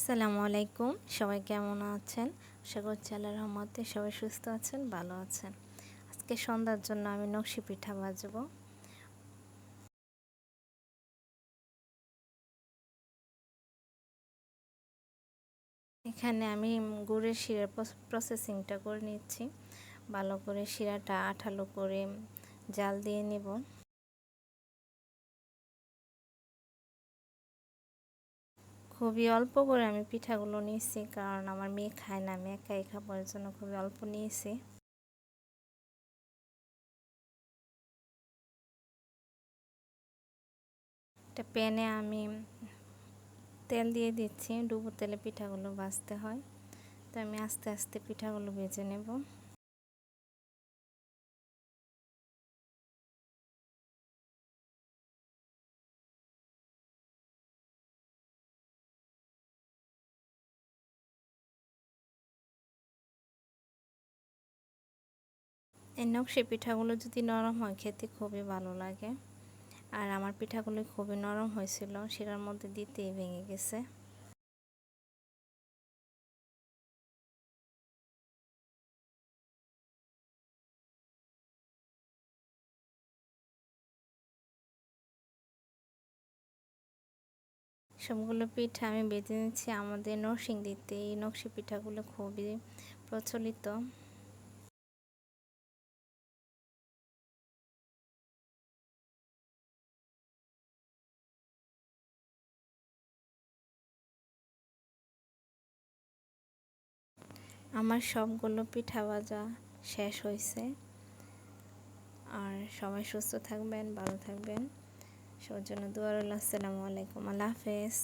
আসসালামু আলাইকুম। সবাই কেমন আছেন? আশা করছি আল্লাহর রহমতে সবাই সুস্থ আছেন, ভালো আছেন। আজকে সন্ধ্যার জন্য আমি নকশি পিঠা ভাজবো। এখানে আমি গুড়ের শিরার প্রসেসিংটা করে নিচ্ছি। ভালো করে শিরাটা আঠালো করে জাল দিয়ে নেব। খুবই অল্প করে আমি পিঠাগুলো নিয়েছি, কারণ আমার মেয়ে খায় না, আমি একাই খাবো, এর জন্য খুবই অল্প নিয়েছি। একটা প্যানে আমি তেল দিয়ে দিচ্ছি, ডুবো তেলে পিঠাগুলো ভাজতে হয়, তো আমি আস্তে আস্তে পিঠাগুলো ভেজে নেব। এই নকশি পিঠাগুলো যদি নরম হয় খেতে খুবই ভালো লাগে। আর আমার পিঠাগুলো খুবই নরম হয়েছিল, শিরার মধ্যে দিতেই ভেঙে গেছে। সবগুলো পিঠা আমি বেজে নিচ্ছি। আমাদের নরসিংদীতে এই নকশি পিঠাগুলো খুবই প্রচলিত। আমার সবগুলো পিঠা ভাজা শেষ হয়েছে। আর সবাই সুস্থ থাকবেন, ভালো থাকবেন, সবার জন্য দোয়া রইল। আসসালামু আলাইকুম, আল্লাহ হাফেজ।